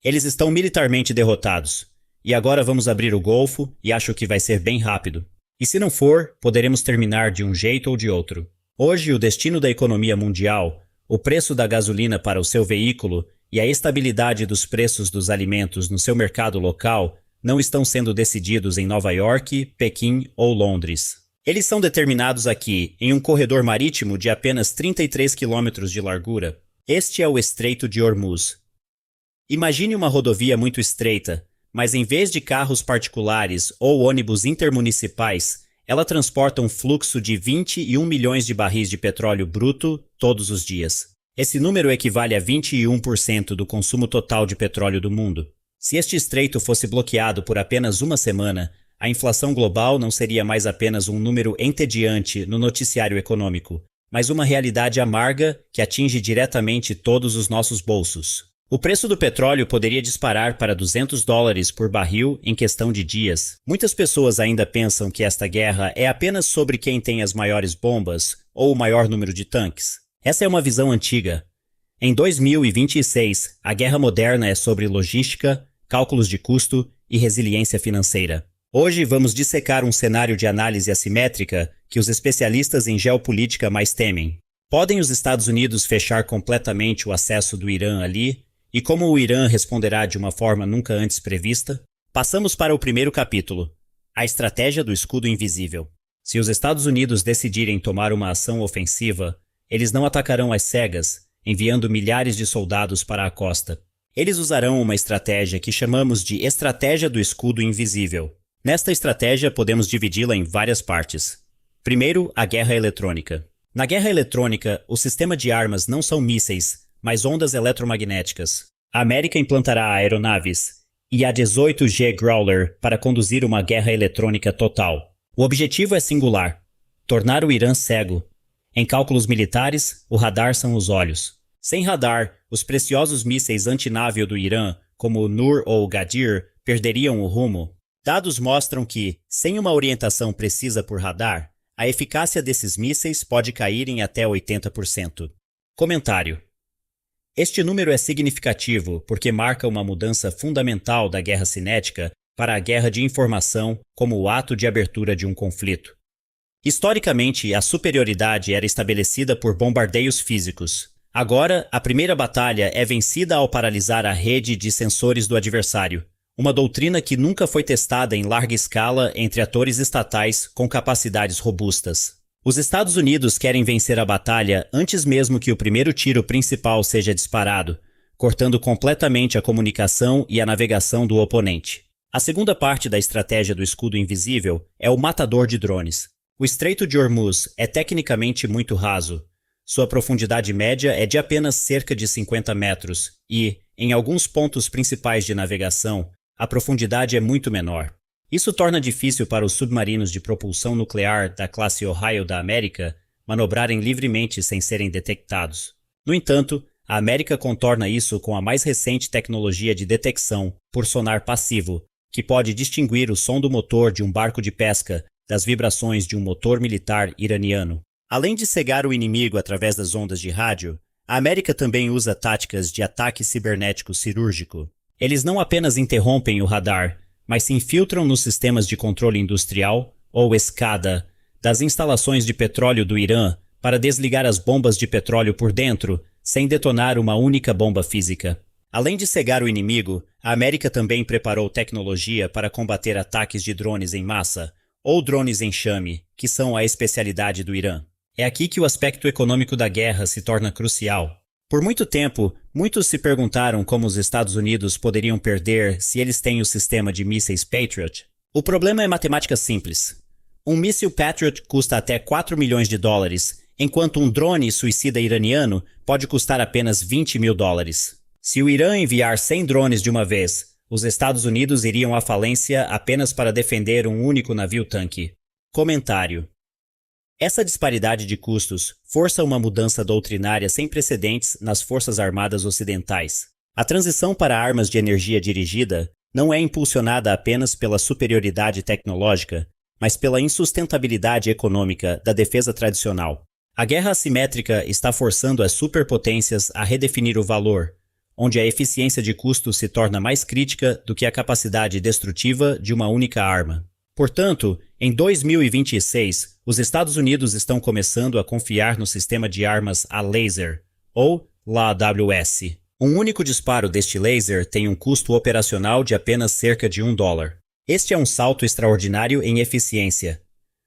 Eles estão militarmente derrotados. E agora vamos abrir o Golfo e acho que vai ser bem rápido. E se não for, poderemos terminar de um jeito ou de outro. Hoje, o destino da economia mundial, o preço da gasolina para o seu veículo e a estabilidade dos preços dos alimentos no seu mercado local não estão sendo decididos em Nova York, Pequim ou Londres. Eles são determinados aqui, em um corredor marítimo de apenas 33 quilômetros de largura. Este é o Estreito de Hormuz. Imagine uma rodovia muito estreita, mas em vez de carros particulares ou ônibus intermunicipais, ela transporta um fluxo de 21 milhões de barris de petróleo bruto todos os dias. Esse número equivale a 21% do consumo total de petróleo do mundo. Se este estreito fosse bloqueado por apenas uma semana, a inflação global não seria mais apenas um número entediante no noticiário econômico, mas uma realidade amarga que atinge diretamente todos os nossos bolsos. O preço do petróleo poderia disparar para $200 por barril em questão de dias. Muitas pessoas ainda pensam que esta guerra é apenas sobre quem tem as maiores bombas ou o maior número de tanques. Essa é uma visão antiga. Em 2026, a guerra moderna é sobre logística, cálculos de custo e resiliência financeira. Hoje vamos dissecar um cenário de análise assimétrica que os especialistas em geopolítica mais temem. Podem os Estados Unidos fechar completamente o acesso do Irã ali? E como o Irã responderá de uma forma nunca antes prevista? Passamos para o primeiro capítulo, a estratégia do escudo invisível. Se os Estados Unidos decidirem tomar uma ação ofensiva, eles não atacarão às cegas, enviando milhares de soldados para a costa. Eles usarão uma estratégia que chamamos de estratégia do escudo invisível. Nesta estratégia, podemos dividi-la em várias partes. Primeiro, a guerra eletrônica. Na guerra eletrônica, o sistema de armas não são mísseis, mas ondas eletromagnéticas. A América implantará aeronaves e a 18G Growler para conduzir uma guerra eletrônica total. O objetivo é singular: tornar o Irã cego. Em cálculos militares, o radar são os olhos. Sem radar, os preciosos mísseis antinávio do Irã, como o Nur ou o Gadir, perderiam o rumo. Dados mostram que, sem uma orientação precisa por radar, a eficácia desses mísseis pode cair em até 80%. Comentário: este número é significativo porque marca uma mudança fundamental da guerra cinética para a guerra de informação como o ato de abertura de um conflito. Historicamente, a superioridade era estabelecida por bombardeios físicos. Agora, a primeira batalha é vencida ao paralisar a rede de sensores do adversário, uma doutrina que nunca foi testada em larga escala entre atores estatais com capacidades robustas. Os Estados Unidos querem vencer a batalha antes mesmo que o primeiro tiro principal seja disparado, cortando completamente a comunicação e a navegação do oponente. A segunda parte da estratégia do escudo invisível é o matador de drones. O Estreito de Hormuz é tecnicamente muito raso. Sua profundidade média é de apenas cerca de 50 metros e, em alguns pontos principais de navegação, a profundidade é muito menor. Isso torna difícil para os submarinos de propulsão nuclear da classe Ohio da América manobrarem livremente sem serem detectados. No entanto, a América contorna isso com a mais recente tecnologia de detecção por sonar passivo, que pode distinguir o som do motor de um barco de pesca das vibrações de um motor militar iraniano. Além de cegar o inimigo através das ondas de rádio, a América também usa táticas de ataque cibernético cirúrgico. Eles não apenas interrompem o radar, mas se infiltram nos sistemas de controle industrial, ou SCADA, das instalações de petróleo do Irã para desligar as bombas de petróleo por dentro, sem detonar uma única bomba física. Além de cegar o inimigo, a América também preparou tecnologia para combater ataques de drones em massa, ou drones enxame, que são a especialidade do Irã. É aqui que o aspecto econômico da guerra se torna crucial. Por muito tempo, muitos se perguntaram como os Estados Unidos poderiam perder se eles têm o sistema de mísseis Patriot. O problema é matemática simples. Um míssil Patriot custa até 4 milhões de dólares, enquanto um drone suicida iraniano pode custar apenas 20 mil dólares. Se o Irã enviar 100 drones de uma vez, os Estados Unidos iriam à falência apenas para defender um único navio-tanque. Comentário: essa disparidade de custos força uma mudança doutrinária sem precedentes nas Forças Armadas Ocidentais. A transição para armas de energia dirigida não é impulsionada apenas pela superioridade tecnológica, mas pela insustentabilidade econômica da defesa tradicional. A guerra assimétrica está forçando as superpotências a redefinir o valor, onde a eficiência de custo se torna mais crítica do que a capacidade destrutiva de uma única arma. Portanto, em 2026, os Estados Unidos estão começando a confiar no sistema de armas a laser, ou LAWS. Um único disparo deste laser tem um custo operacional de apenas cerca de $1. Este é um salto extraordinário em eficiência.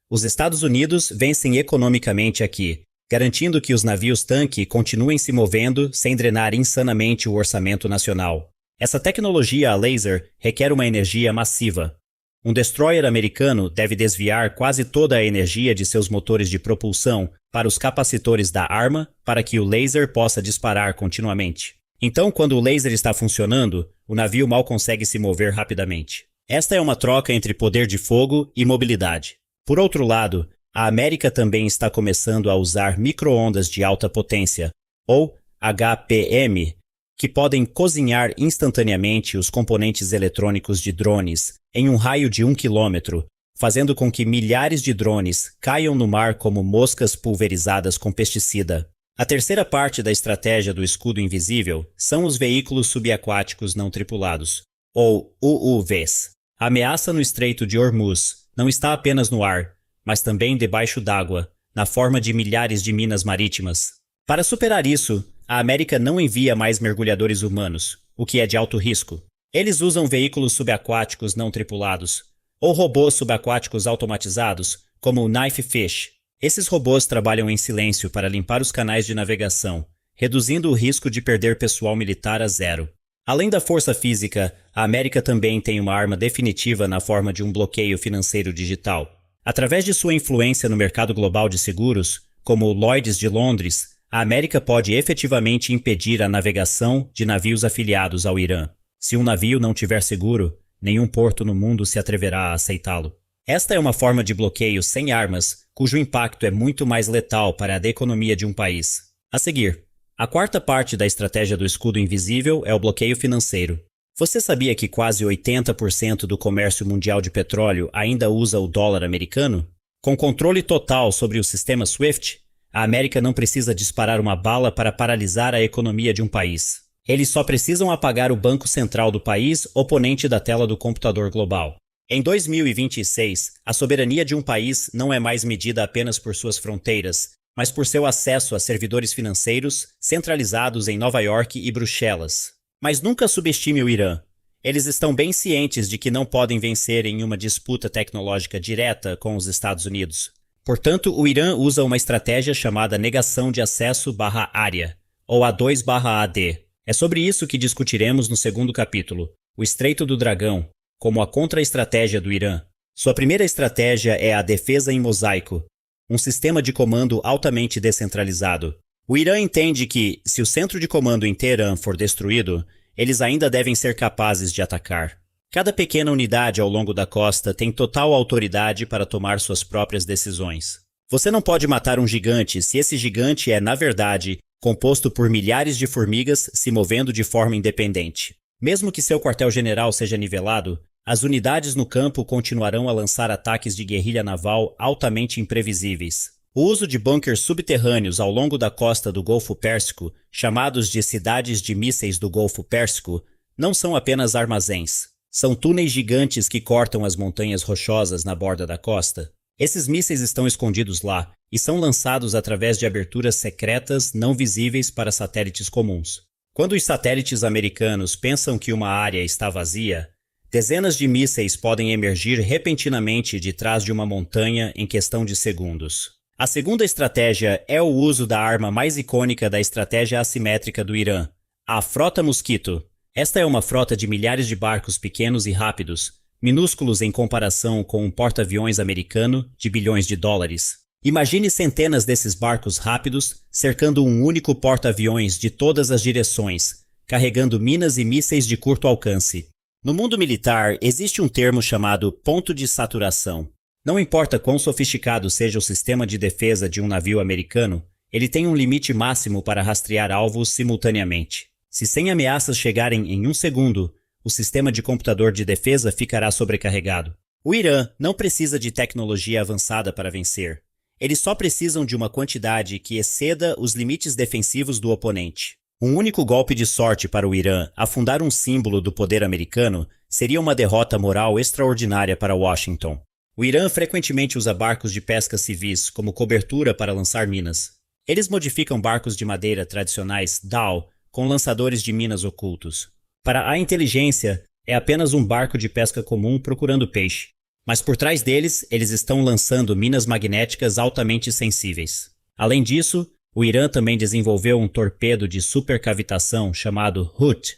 Os Estados Unidos vencem economicamente aqui, garantindo que os navios-tanque continuem se movendo sem drenar insanamente o orçamento nacional. Essa tecnologia a laser requer uma energia massiva. Um destroyer americano deve desviar quase toda a energia de seus motores de propulsão para os capacitores da arma para que o laser possa disparar continuamente. Então, quando o laser está funcionando, o navio mal consegue se mover rapidamente. Esta é uma troca entre poder de fogo e mobilidade. Por outro lado, a América também está começando a usar micro-ondas de alta potência, ou HPM, que podem cozinhar instantaneamente os componentes eletrônicos de drones em um raio de 1 quilômetro, fazendo com que milhares de drones caiam no mar como moscas pulverizadas com pesticida. A terceira parte da estratégia do escudo invisível são os veículos subaquáticos não tripulados, ou UUVs. A ameaça no Estreito de Hormuz não está apenas no ar, mas também debaixo d'água, na forma de milhares de minas marítimas. Para superar isso, a América não envia mais mergulhadores humanos, o que é de alto risco. Eles usam veículos subaquáticos não tripulados, ou robôs subaquáticos automatizados, como o Knife Fish. Esses robôs trabalham em silêncio para limpar os canais de navegação, reduzindo o risco de perder pessoal militar a zero. Além da força física, a América também tem uma arma definitiva na forma de um bloqueio financeiro digital. Através de sua influência no mercado global de seguros, como o Lloyd's de Londres, a América pode efetivamente impedir a navegação de navios afiliados ao Irã. Se um navio não tiver seguro, nenhum porto no mundo se atreverá a aceitá-lo. Esta é uma forma de bloqueio sem armas, cujo impacto é muito mais letal para a economia de um país. A seguir, a quarta parte da estratégia do escudo invisível é o bloqueio financeiro. Você sabia que quase 80% do comércio mundial de petróleo ainda usa o dólar americano? Com controle total sobre o sistema SWIFT, a América não precisa disparar uma bala para paralisar a economia de um país. Eles só precisam apagar o banco central do país oponente da tela do computador global. Em 2026, a soberania de um país não é mais medida apenas por suas fronteiras, mas por seu acesso a servidores financeiros centralizados em Nova York e Bruxelas. Mas nunca subestime o Irã. Eles estão bem cientes de que não podem vencer em uma disputa tecnológica direta com os Estados Unidos. Portanto, o Irã usa uma estratégia chamada negação de acesso/área, ou A2/AD. É sobre isso que discutiremos no segundo capítulo, o Estreito do Dragão, como a contra-estratégia do Irã. Sua primeira estratégia é a defesa em mosaico, um sistema de comando altamente descentralizado. O Irã entende que, se o centro de comando em Teherã for destruído, eles ainda devem ser capazes de atacar. Cada pequena unidade ao longo da costa tem total autoridade para tomar suas próprias decisões. Você não pode matar um gigante se esse gigante é, na verdade, composto por milhares de formigas se movendo de forma independente. Mesmo que seu quartel-general seja nivelado, as unidades no campo continuarão a lançar ataques de guerrilha naval altamente imprevisíveis. O uso de bunkers subterrâneos ao longo da costa do Golfo Pérsico, chamados de cidades de mísseis do Golfo Pérsico, não são apenas armazéns. São túneis gigantes que cortam as montanhas rochosas na borda da costa. Esses mísseis estão escondidos lá e são lançados através de aberturas secretas não visíveis para satélites comuns. Quando os satélites americanos pensam que uma área está vazia, dezenas de mísseis podem emergir repentinamente de trás de uma montanha em questão de segundos. A segunda estratégia é o uso da arma mais icônica da estratégia assimétrica do Irã, a Frota Mosquito. Esta é uma frota de milhares de barcos pequenos e rápidos, minúsculos em comparação com um porta-aviões americano de bilhões de dólares. Imagine centenas desses barcos rápidos cercando um único porta-aviões de todas as direções, carregando minas e mísseis de curto alcance. No mundo militar, existe um termo chamado ponto de saturação. Não importa quão sofisticado seja o sistema de defesa de um navio americano, ele tem um limite máximo para rastrear alvos simultaneamente. Se 100 ameaças chegarem em 1 segundo, o sistema de computador de defesa ficará sobrecarregado. O Irã não precisa de tecnologia avançada para vencer. Eles só precisam de uma quantidade que exceda os limites defensivos do oponente. Um único golpe de sorte para o Irã afundar um símbolo do poder americano seria uma derrota moral extraordinária para Washington. O Irã frequentemente usa barcos de pesca civis como cobertura para lançar minas. Eles modificam barcos de madeira tradicionais dhow com lançadores de minas ocultos. Para a inteligência, é apenas um barco de pesca comum procurando peixe. Mas por trás deles, eles estão lançando minas magnéticas altamente sensíveis. Além disso, o Irã também desenvolveu um torpedo de supercavitação chamado Hut,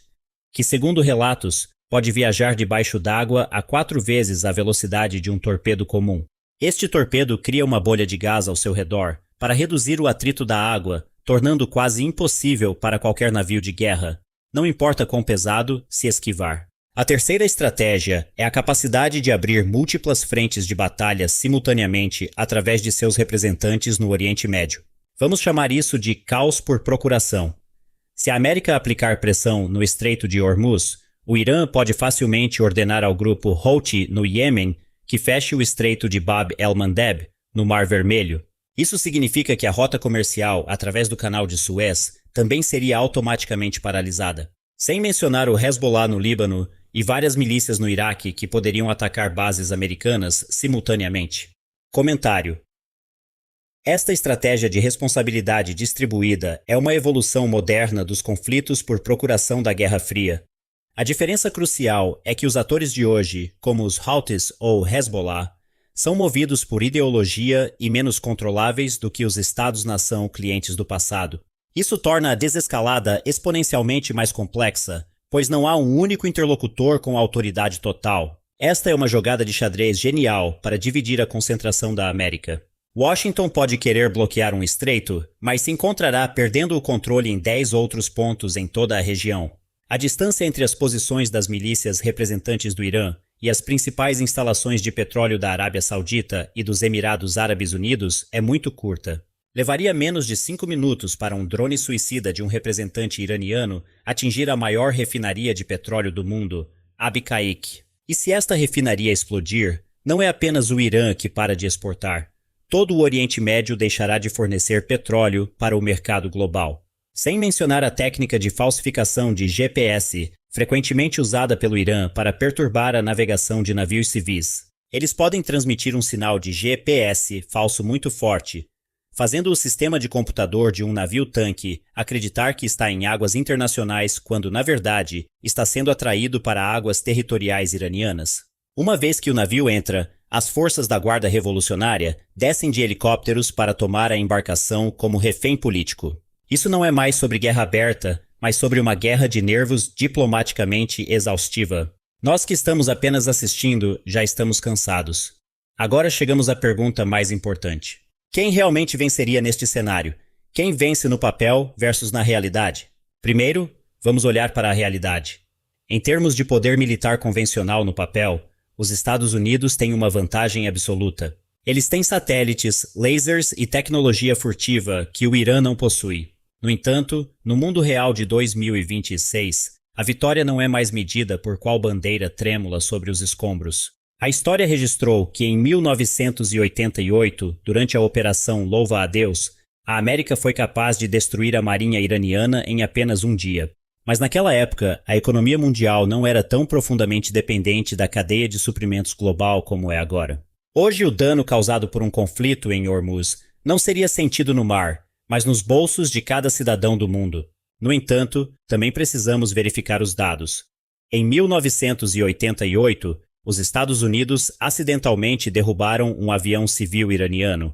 que, segundo relatos, pode viajar debaixo d'água a 4 vezes a velocidade de um torpedo comum. Este torpedo cria uma bolha de gás ao seu redor para reduzir o atrito da água, tornando quase impossível para qualquer navio de guerra, não importa quão pesado, se esquivar. A terceira estratégia é a capacidade de abrir múltiplas frentes de batalha simultaneamente através de seus representantes no Oriente Médio. Vamos chamar isso de caos por procuração. Se a América aplicar pressão no Estreito de Hormuz, o Irã pode facilmente ordenar ao grupo Houthi no Iêmen que feche o Estreito de Bab el-Mandeb, no Mar Vermelho. Isso significa que a rota comercial através do Canal de Suez também seria automaticamente paralisada. Sem mencionar o Hezbollah no Líbano e várias milícias no Iraque que poderiam atacar bases americanas simultaneamente. Comentário: esta estratégia de responsabilidade distribuída é uma evolução moderna dos conflitos por procuração da Guerra Fria. A diferença crucial é que os atores de hoje, como os Houthis ou Hezbollah, são movidos por ideologia e menos controláveis do que os Estados-nação clientes do passado. Isso torna a desescalada exponencialmente mais complexa, pois não há um único interlocutor com autoridade total. Esta é uma jogada de xadrez genial para dividir a concentração da América. Washington pode querer bloquear um estreito, mas se encontrará perdendo o controle em 10 outros pontos em toda a região. A distância entre as posições das milícias representantes do Irã e as principais instalações de petróleo da Arábia Saudita e dos Emirados Árabes Unidos é muito curta. Levaria menos de 5 minutos para um drone suicida de um representante iraniano atingir a maior refinaria de petróleo do mundo, Abqaiq. E se esta refinaria explodir, não é apenas o Irã que para de exportar. Todo o Oriente Médio deixará de fornecer petróleo para o mercado global. Sem mencionar a técnica de falsificação de GPS, frequentemente usada pelo Irã para perturbar a navegação de navios civis. Eles podem transmitir um sinal de GPS falso muito forte, fazendo o sistema de computador de um navio-tanque acreditar que está em águas internacionais quando, na verdade, está sendo atraído para águas territoriais iranianas. Uma vez que o navio entra, as forças da Guarda Revolucionária descem de helicópteros para tomar a embarcação como refém político. Isso não é mais sobre guerra aberta, mas sobre uma guerra de nervos diplomaticamente exaustiva. Nós que estamos apenas assistindo já estamos cansados. Agora chegamos à pergunta mais importante. Quem realmente venceria neste cenário? Quem vence no papel versus na realidade? Primeiro, vamos olhar para a realidade. Em termos de poder militar convencional no papel, os Estados Unidos têm uma vantagem absoluta. Eles têm satélites, lasers e tecnologia furtiva que o Irã não possui. No entanto, no mundo real de 2026, a vitória não é mais medida por qual bandeira trêmula sobre os escombros. A história registrou que em 1988, durante a Operação Louva a Deus, a América foi capaz de destruir a marinha iraniana em apenas um dia. Mas naquela época, a economia mundial não era tão profundamente dependente da cadeia de suprimentos global como é agora. Hoje, o dano causado por um conflito em Hormuz não seria sentido no mar, mas nos bolsos de cada cidadão do mundo. No entanto, também precisamos verificar os dados. Em 1988, os Estados Unidos acidentalmente derrubaram um avião civil iraniano,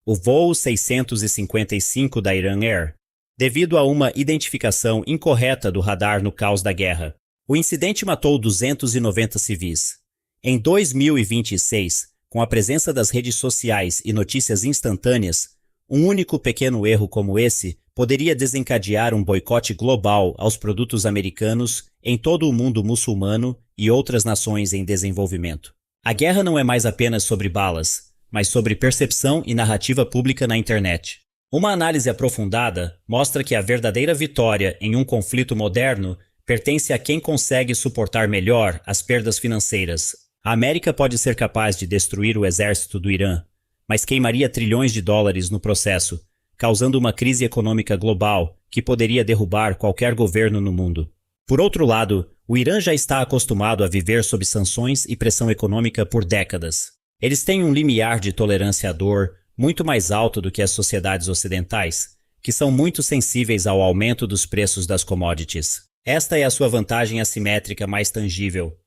o voo 655 da Iran Air, devido a uma identificação incorreta do radar no caos da guerra. O incidente matou 290 civis. Em 2026, com a presença das redes sociais e notícias instantâneas, um único pequeno erro como esse poderia desencadear um boicote global aos produtos americanos em todo o mundo muçulmano e outras nações em desenvolvimento. A guerra não é mais apenas sobre balas, mas sobre percepção e narrativa pública na internet. Uma análise aprofundada mostra que a verdadeira vitória em um conflito moderno pertence a quem consegue suportar melhor as perdas financeiras. A América pode ser capaz de destruir o exército do Irã, mas queimaria trilhões de dólares no processo, causando uma crise econômica global que poderia derrubar qualquer governo no mundo. Por outro lado, o Irã já está acostumado a viver sob sanções e pressão econômica por décadas. Eles têm um limiar de tolerância à dor muito mais alto do que as sociedades ocidentais, que são muito sensíveis ao aumento dos preços das commodities. Esta é a sua vantagem assimétrica mais tangível.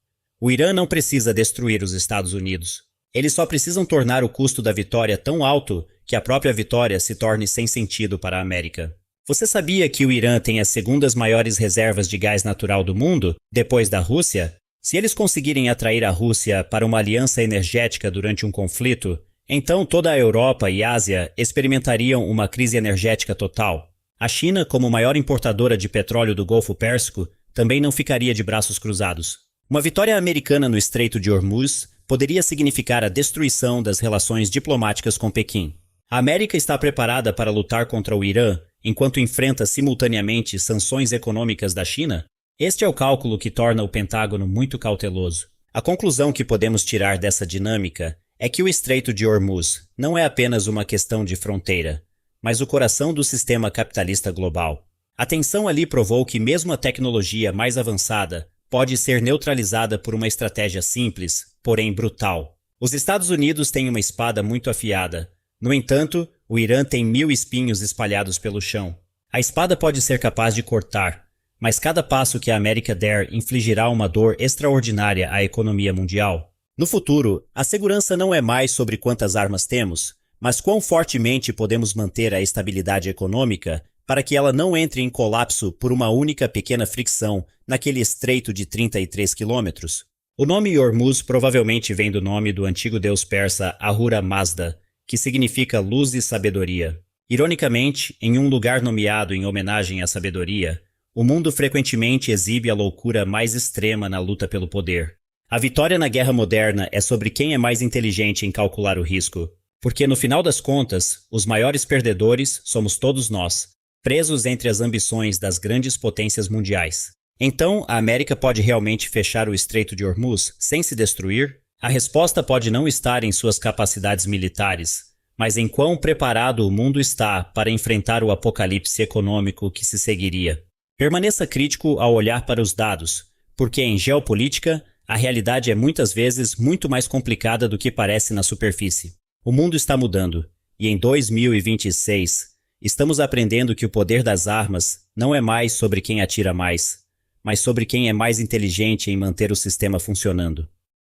O Irã não precisa destruir os Estados Unidos. Eles só precisam tornar o custo da vitória tão alto que a própria vitória se torne sem sentido para a América. Você sabia que o Irã tem as segundas maiores reservas de gás natural do mundo, depois da Rússia? Se eles conseguirem atrair a Rússia para uma aliança energética durante um conflito, então toda a Europa e Ásia experimentariam uma crise energética total. A China, como maior importadora de petróleo do Golfo Pérsico, também não ficaria de braços cruzados. Uma vitória americana no Estreito de Hormuz poderia significar a destruição das relações diplomáticas com Pequim. A América está preparada para lutar contra o Irã enquanto enfrenta simultaneamente sanções econômicas da China? Este é o cálculo que torna o Pentágono muito cauteloso. A conclusão que podemos tirar dessa dinâmica é que o Estreito de Hormuz não é apenas uma questão de fronteira, mas o coração do sistema capitalista global. A tensão ali provou que mesmo a tecnologia mais avançada pode ser neutralizada por uma estratégia simples, porém brutal. Os Estados Unidos têm uma espada muito afiada. No entanto, o Irã tem 1000 espinhos espalhados pelo chão. A espada pode ser capaz de cortar, mas cada passo que a América der infligirá uma dor extraordinária à economia mundial. No futuro, a segurança não é mais sobre quantas armas temos, mas quão fortemente podemos manter a estabilidade econômica para que ela não entre em colapso por uma única pequena fricção naquele estreito de 33 quilômetros. O nome Hormuz provavelmente vem do nome do antigo deus persa Ahura Mazda, que significa luz e sabedoria. Ironicamente, em um lugar nomeado em homenagem à sabedoria, o mundo frequentemente exibe a loucura mais extrema na luta pelo poder. A vitória na guerra moderna é sobre quem é mais inteligente em calcular o risco, porque no final das contas, os maiores perdedores somos todos nós, presos entre as ambições das grandes potências mundiais. Então, a América pode realmente fechar o Estreito de Hormuz sem se destruir? A resposta pode não estar em suas capacidades militares, mas em quão preparado o mundo está para enfrentar o apocalipse econômico que se seguiria. Permaneça crítico ao olhar para os dados, porque em geopolítica, a realidade é muitas vezes muito mais complicada do que parece na superfície. O mundo está mudando, e em 2026, estamos aprendendo que o poder das armas não é mais sobre quem atira mais, mas sobre quem é mais inteligente em manter o sistema funcionando.